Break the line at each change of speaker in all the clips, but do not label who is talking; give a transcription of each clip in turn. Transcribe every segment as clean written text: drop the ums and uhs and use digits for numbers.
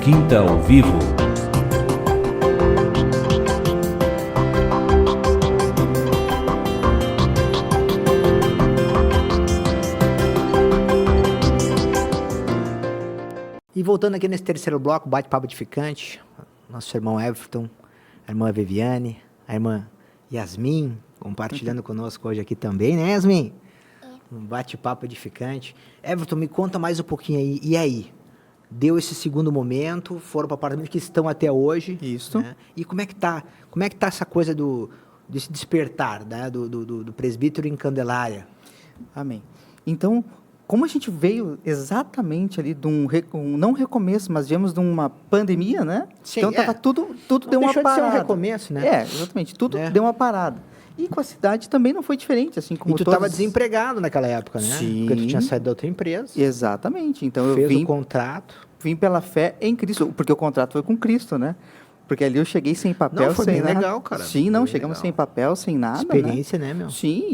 Quinta ao Vivo.
E voltando aqui nesse terceiro bloco, bate-papo edificante, nosso irmão Everton, a irmã Viviane, a irmã Yasmin, compartilhando conosco hoje aqui também, né, Yasmin? Um bate-papo edificante. Everton, me conta mais um pouquinho aí. E aí? Deu esse segundo momento, foram para o apartamento que estão até hoje.
Isso.
Né? E como é que tá essa coisa desse despertar, né? do presbítero em Candelária?
Amém. Então, como a gente veio exatamente ali de não recomeço, mas viemos de uma pandemia, né?
Sim,
então, tava tudo deu uma
deixou de ser
parada.
um recomeço, né?
Exatamente. Tudo deu uma parada. E com a cidade também não foi diferente, assim como
E tu estava desempregado naquela época, né?
Sim.
Porque tu tinha saído da outra empresa.
Exatamente. Então,
Fez
eu
o contrato.
vim pela fé em Cristo, porque o contrato foi com Cristo, né? Porque ali eu cheguei sem papel,
Não, foi
sem
bem
nada.
legal, cara.
Sim, não,
Bem
chegamos
legal.
sem papel, sem nada,
Experiência, né, meu?
Sim,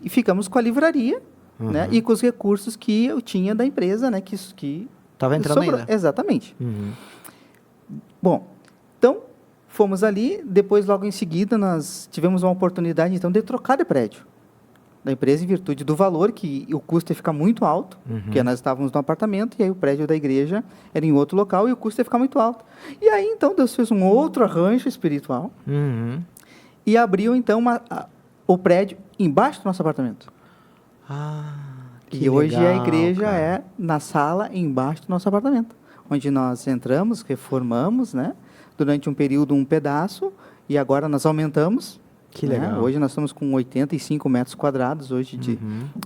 e ficamos com a livraria, né? E com os recursos que eu tinha da empresa, né? Que
Tava entrando
sobrou.
ainda.
Exatamente. Bom, então, fomos ali, depois, logo em seguida, nós tivemos uma oportunidade, então, de trocar de prédio da empresa em virtude do valor, que o custo ia ficar muito alto, porque nós estávamos no apartamento, e aí o prédio da igreja era em outro local, e o custo ia ficar muito alto. E aí, então, Deus fez um outro arranjo espiritual, e abriu, então, o prédio embaixo do nosso apartamento.
Que
E hoje a
legal,
igreja
cara.
é na sala embaixo do nosso apartamento, onde nós entramos, reformamos, né? Durante um período, um pedaço, e agora nós aumentamos.
Que
né?
legal.
Hoje nós estamos com 85 metros quadrados hoje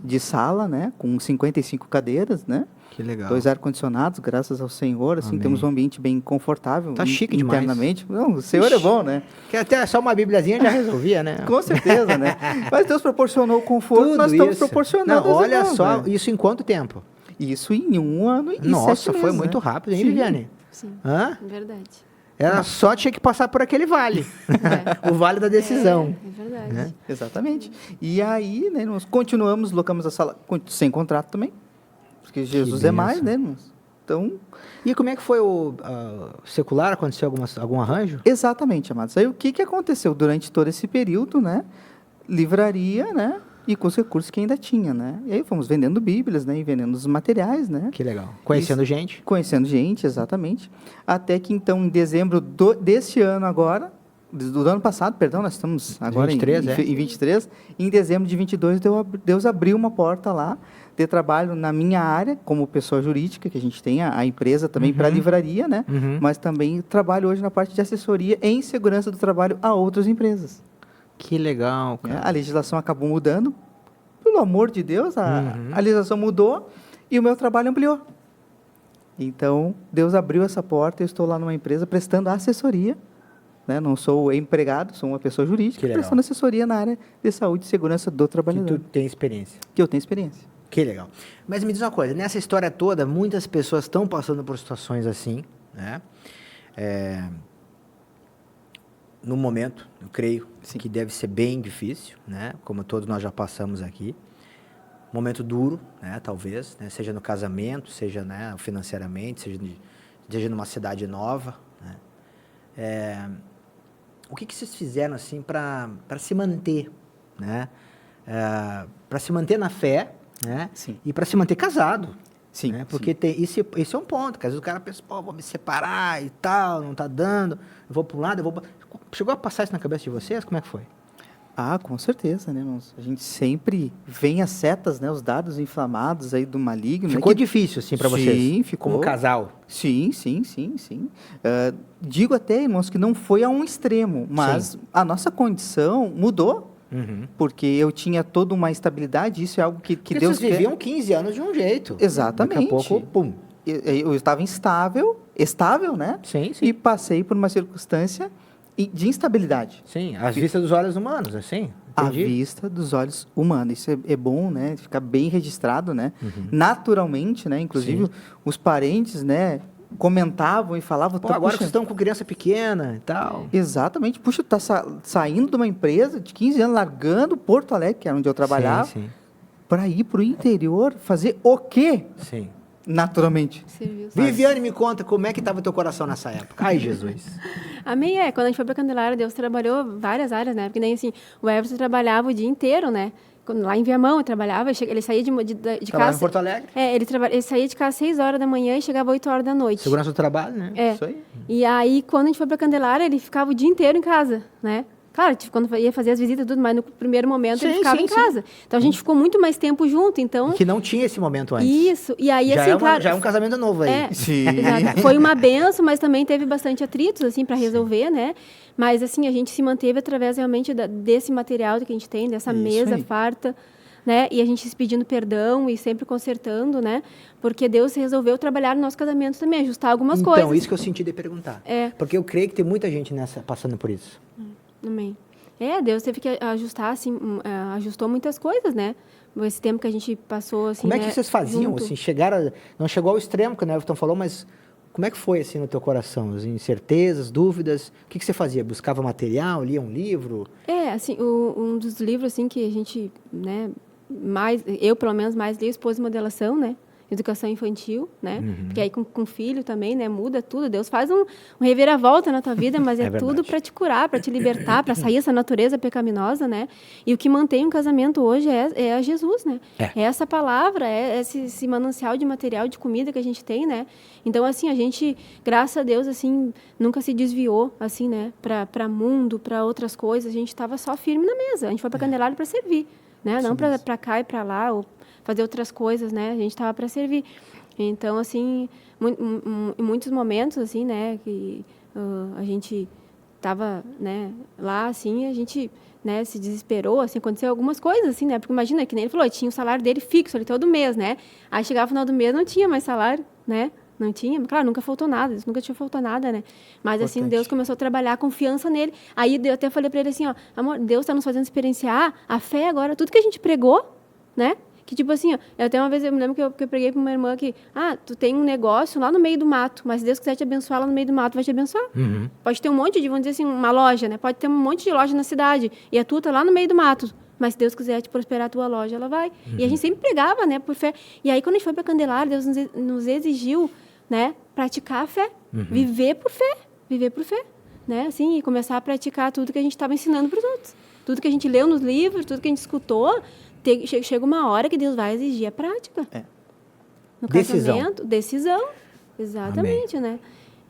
de sala, né? Com 55 cadeiras, né?
Que legal.
2 ar-condicionados, graças ao Senhor, assim,
Amém.
temos um ambiente bem confortável.
Tá chique demais.
internamente. Não, o Senhor é bom, né?
Que até só uma bibliazinha já resolvia, né?
Com certeza, né? Mas Deus proporcionou o conforto,
Tudo
nós estamos
isso.
proporcionando.
Não,
aos
olha
irmãos,
só,
né?
isso em quanto tempo?
Isso em 1 ano e 7
Nossa,
meses,
foi
né?
muito rápido, hein,
Sim.
Viviane?
Sim,
Hã?
verdade.
Era só tinha que passar por aquele vale. O vale da decisão.
É verdade.
Né?
Exatamente. E aí, né, nós continuamos, locamos a sala sem contrato também, porque Jesus é mais,
benção.
né, irmãos? Então,
E como é que foi o secular? Aconteceu algum arranjo?
exatamente, amados. Aí o que aconteceu durante todo esse período, né? Livraria, né? E com os recursos que ainda tinha, né? E aí fomos vendendo bíblias, né? E vendendo os materiais, né?
Que legal. Conhecendo gente?
Conhecendo gente, exatamente. Até que, então, em dezembro deste ano agora, do ano passado, perdão, nós estamos agora
23,
em 23, em dezembro de 22, Deus abriu uma porta lá de trabalho na minha área, como pessoa jurídica, que a gente tem a empresa também para livraria, né? Mas também trabalho hoje na parte de assessoria em segurança do trabalho a outras empresas.
Que legal,
né?
cara.
A legislação acabou mudando, pelo amor de Deus, a legislação mudou e o meu trabalho ampliou. Então, Deus abriu essa porta, eu estou lá numa empresa prestando assessoria, né? Não sou empregado, sou uma pessoa jurídica,
Que legal.
prestando assessoria na área de saúde e segurança do
Que
trabalhador,
tu tem experiência.
que eu tenho experiência.
Que legal. Mas me diz uma coisa, nessa história toda, muitas pessoas estão passando por situações assim, né? No momento, eu creio que deve ser bem difícil, né? Como todos nós já passamos aqui. Momento duro, né? Talvez, né? Seja no casamento, seja, né, financeiramente, seja numa cidade nova, né? O que vocês fizeram assim para se manter, né? Para se manter na fé, né?
Sim.
E para se manter casado.
Sim,
Né? Porque esse é um ponto, que às vezes o cara pensa, pô, vou me separar e tal, não tá dando, eu vou para um lado, Chegou a passar isso na cabeça de vocês? Como é que foi?
Ah, com certeza, né, irmãos? A gente sempre vem as setas, né, os dados inflamados aí do maligno.
Ficou
né,
difícil, assim, para vocês?
Sim, ficou.
Como casal?
Sim. Digo até, irmãos, que não foi a um extremo, mas a nossa condição mudou, porque eu tinha toda uma estabilidade, isso é algo que
Porque
Deus
vocês
quer.
viviam 15 anos de um jeito.
Exatamente.
Daqui a pouco, pum.
Eu estava estável, né?
Sim.
E passei por uma circunstância de instabilidade.
Sim, às vistas dos olhos humanos, assim.
À
Entendi.
vista dos olhos humanos. Isso é bom, né? Ficar bem registrado, né? Naturalmente, né? Inclusive, os parentes, né? Comentavam e falavam...
Pô, agora que vocês estão com criança pequena e tal.
Exatamente. Puxa, tá saindo de uma empresa de 15 anos, largando Porto Alegre, que era onde eu trabalhava,
Sim.
para ir para o interior fazer o quê?
Sim.
naturalmente.
Serviu.
Viviane, me conta, como é que estava o teu coração nessa época? Ai, Jesus.
Amém, quando a gente foi pra Candelária, Deus trabalhou várias áreas, né? Porque nem assim, o Everton trabalhava o dia inteiro, né? Lá em Viamão, ele trabalhava, ele saía de
Trabalhava
casa...
em Porto Alegre.
Ele saía de casa às 6 horas da manhã e chegava às 8 horas da noite.
Segurança do trabalho, né?
Isso aí.
E aí, quando a gente foi pra Candelária, ele ficava o dia inteiro em casa, né? Claro, quando ia fazer as visitas e tudo, mas no primeiro momento ele ficava em casa. Então a gente ficou muito mais tempo junto, então...
Que não tinha esse momento antes.
Isso, e aí
Já
assim,
é
claro...
já é um casamento novo aí.
Sim.
Exato. Foi uma benção, mas também teve bastante atritos, assim, para resolver, né? Mas, assim, a gente se manteve através, realmente, desse material que a gente tem, dessa
Isso
mesa
aí.
farta, né? E a gente se pedindo perdão e sempre consertando, né? Porque Deus resolveu trabalhar no nosso casamento também, ajustar algumas coisas.
Então, isso que eu senti de perguntar. Porque eu creio que tem muita gente passando por isso.
Amém. Deus teve que ajustar, assim, ajustou muitas coisas, né? Esse tempo que a gente passou, assim,
Como é que vocês faziam,
junto.
assim, não chegou ao extremo, que o Everton falou, mas como é que foi, assim, no teu coração? As incertezas, dúvidas? O que você fazia? Buscava material, lia um livro?
Assim, um dos livros, assim, que a gente, né, eu, pelo menos, mais li, Esposa e Modelação, né? Educação infantil, né? Porque aí com filho também, né? Muda tudo. Deus faz um reviravolta na tua vida, mas é tudo para te curar, para te libertar, para sair essa natureza pecaminosa, né? E o que mantém um casamento hoje é a Jesus, né? É essa palavra, é esse manancial de material, de comida que a gente tem, né? Então, assim, a gente, graças a Deus, assim, nunca se desviou, assim, né? Para mundo, para outras coisas. A gente estava só firme na mesa. A gente foi para Candelária para servir, né? Não para cá e para lá, ou fazer outras coisas, né? A gente estava para servir. Então, assim, em muitos momentos, assim, né, que a gente estava, né, lá, assim, a gente, né, se desesperou, assim, aconteceu algumas coisas, assim, né? Porque imagina, que nem ele falou, tinha o salário dele fixo ali todo mês, né? Aí chegava no final do mês, não tinha mais salário, né? Não tinha, claro, nunca faltou nada, nunca tinha faltado nada, né? Mas, assim, Deus começou a trabalhar a confiança nele. Aí eu até falei para ele assim, ó, amor, Deus está nos fazendo experienciar a fé agora, tudo que a gente pregou, né? Que, tipo assim, ó, até uma vez eu me lembro que eu preguei para uma irmã que, tu tem um negócio lá no meio do mato, mas se Deus quiser te abençoar lá no meio do mato, vai te abençoar. Pode ter um monte de, vamos dizer assim, uma loja, né? Pode ter um monte de loja na cidade, e a tua tá lá no meio do mato. Mas se Deus quiser te prosperar a tua loja, ela vai. E a gente sempre pregava, né, por fé. E aí, quando a gente foi para Candelária, Deus nos exigiu, né, praticar a fé. Viver por fé. Viver por fé. Né, assim, e começar a praticar tudo que a gente estava ensinando para os outros. Tudo que a gente leu nos livros, tudo que a gente escutou, chega uma hora que Deus vai exigir a prática. No casamento, decisão. Exatamente, Amém. Né?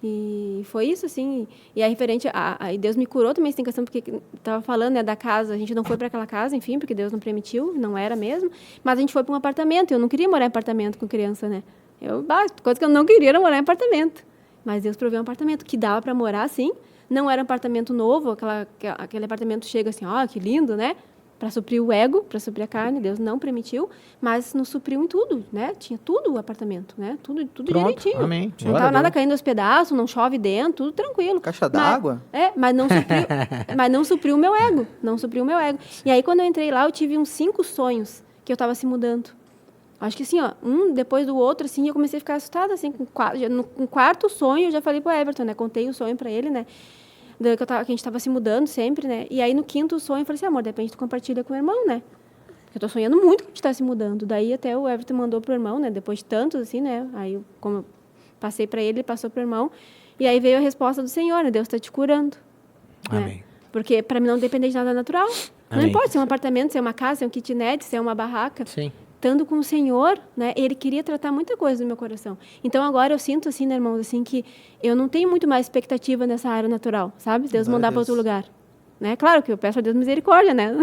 E foi isso, assim. E aí, referente a Deus me curou também, essa questão, porque estava falando, né, da casa. A gente não foi para aquela casa, enfim, porque Deus não permitiu, não era mesmo. Mas a gente foi para um apartamento. Eu não queria morar em apartamento com criança, né? Coisa que eu não queria era morar em apartamento. Mas Deus proveu um apartamento que dava para morar, sim. Não era um apartamento novo, aquele apartamento chega assim, que lindo, né? Para suprir o ego, para suprir a carne, Deus não permitiu, mas nos supriu em tudo, né? Tinha tudo o apartamento, né? Tudo
Pronto,
direitinho.
Amém.
Não estava nada caindo aos pedaços, não chove dentro, tudo tranquilo.
Caixa d'água?
Mas não supriu, mas não supriu o meu ego, não supriu o meu ego. E aí, quando eu entrei lá, eu tive uns 5 sonhos que eu estava se mudando. Acho que assim, um depois do outro, assim, eu comecei a ficar assustada, assim, no quarto sonho, eu já falei pro Everton, né? Contei o sonho para ele, né? Que a gente estava se mudando sempre, né? E aí, no 5º sonho, eu falei assim, amor, de repente tu compartilha com o irmão, né? Porque eu tô sonhando muito que a gente está se mudando. Daí, até o Everton mandou pro irmão, né? Depois de tantos, assim, né? Aí, como eu passei para ele passou pro irmão. E aí veio a resposta do Senhor, né? Deus está te curando.
Amém.
Né? Porque para mim não depende de nada natural.
Amém.
Não importa se é um apartamento, se é uma casa, se é um kitnet, se é uma barraca.
Sim.
Estando com o Senhor, né, Ele queria tratar muita coisa no meu coração. Então, agora eu sinto, assim, né, irmãos, assim, que eu não tenho muito mais expectativa nessa área natural, sabe? Deus mandar para outro lugar. Né? Claro que eu peço a Deus misericórdia, né?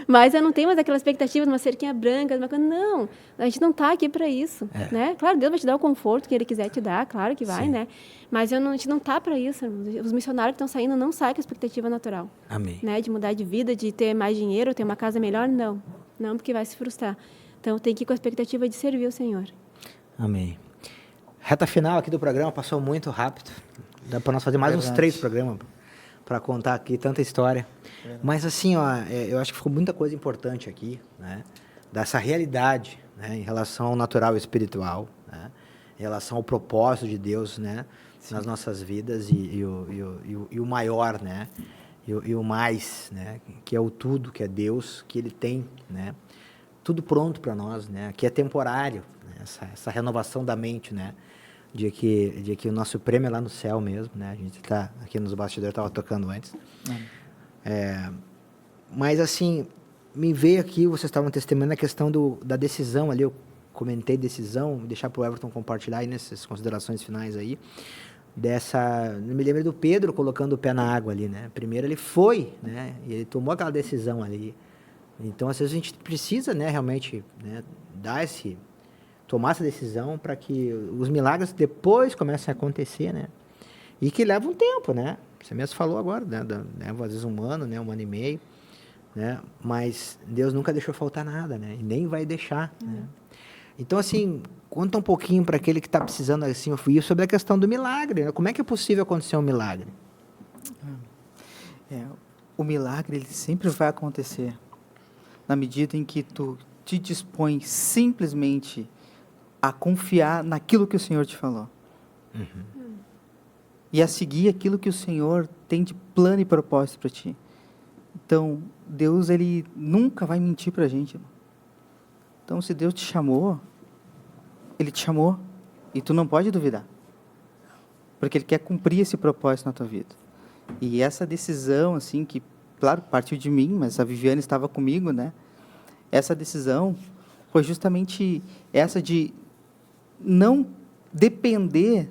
Mas eu não tenho mais aquela expectativa de uma cerquinha branca, de uma coisa. Não, a gente não está aqui para isso, né? Claro, Deus vai te dar o conforto que Ele quiser te dar, claro que vai, né? Mas a gente não está para isso, irmãos. Os missionários que estão saindo não saem com a expectativa natural.
Amém.
Né? De mudar de vida, de ter mais dinheiro, ter uma casa melhor, não. Não, porque vai se frustrar. Então, tem que ir com a expectativa de servir o Senhor.
Amém. Reta final aqui do programa, passou muito rápido. Dá para nós fazer mais uns 3 programas para contar aqui tanta história. Mas, assim, eu acho que ficou muita coisa importante aqui, né? Dessa realidade, né? Em relação ao natural e espiritual, né? Em relação ao propósito de Deus, né? Nas nossas vidas e o maior, né? E o mais, né? Que é o tudo, que é Deus, que Ele tem, né? Tudo pronto para nós, né? Aqui é temporário, né? essa renovação da mente, né? De que o nosso prêmio é lá no céu mesmo, né? A gente está aqui nos bastidores, estava tocando antes. Mas, assim, me veio aqui, vocês estavam testemunhando a questão da decisão ali, eu comentei decisão, deixar para o Everton compartilhar aí nessas considerações finais aí, me lembro do Pedro colocando o pé na água ali, né? Primeiro ele foi, né? E ele tomou aquela decisão ali. Então, às vezes a gente precisa, né, realmente, né, tomar essa decisão para que os milagres depois comecem a acontecer, né? E que leva um tempo, né? Você mesmo falou agora, né? Leva às vezes 1 ano, né? 1 ano e meio, né? Mas Deus nunca deixou faltar nada, né? E nem vai deixar, né? Então, assim, conta um pouquinho para aquele que está precisando, assim, ouvir sobre a questão do milagre, né? Como é que é possível acontecer um milagre?
O milagre, ele sempre vai acontecer na medida em que tu te dispõe simplesmente a confiar naquilo que o Senhor te falou. E a seguir aquilo que o Senhor tem de plano e propósito para ti. Então, Deus, ele nunca vai mentir para a gente, irmão. Então, se Deus te chamou, Ele te chamou, e tu não pode duvidar, porque Ele quer cumprir esse propósito na tua vida. E essa decisão, assim, que, claro, partiu de mim, mas a Viviane estava comigo, né? Essa decisão foi justamente essa de não depender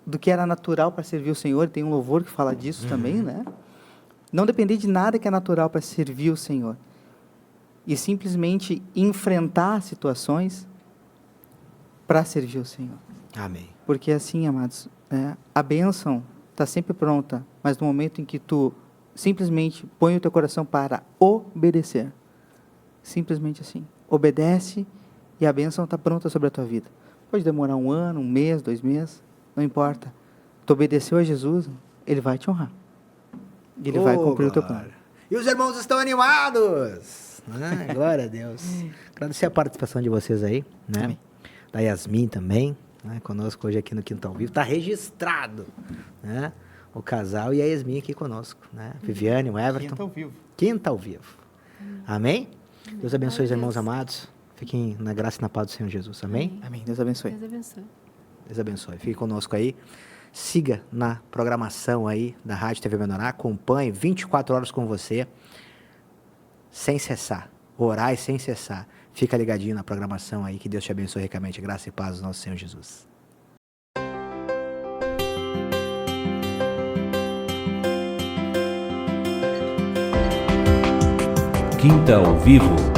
do que era natural para servir o Senhor. Tem um louvor que fala disso também, né? Não depender de nada que é natural para servir o Senhor. E simplesmente enfrentar situações para servir o Senhor.
Amém.
Porque assim, amados, a bênção está sempre pronta, mas no momento em que tu simplesmente põe o teu coração para obedecer, simplesmente assim, obedece e a bênção está pronta sobre a tua vida. Pode demorar 1 ano, 1 mês, 2 meses, não importa. Tu obedeceu a Jesus, Ele vai te honrar. Ele vai cumprir o teu plano.
E os irmãos estão animados! Glória a Deus. Agradecer a participação de vocês aí, né?
Amém.
Da Yasmin também, né? Conosco hoje aqui no Quinta ao Vivo. Está registrado, né? O casal e a Yasmin aqui conosco, né? Viviane, o Everton.
Quinta ao Vivo.
Quinta ao Vivo. Amém? Deus abençoe os irmãos amados. Fiquem na graça e na paz do Senhor Jesus. Amém?
Amém. Deus abençoe.
Deus abençoe.
Deus abençoe. Fique conosco aí. Siga na programação aí da Rádio TV Menorá. Acompanhe 24 horas com você, sem cessar. Orar e sem cessar. Fica ligadinho na programação aí. Que Deus te abençoe ricamente. Graça e paz do nosso Senhor Jesus.
Quinta ao Vivo.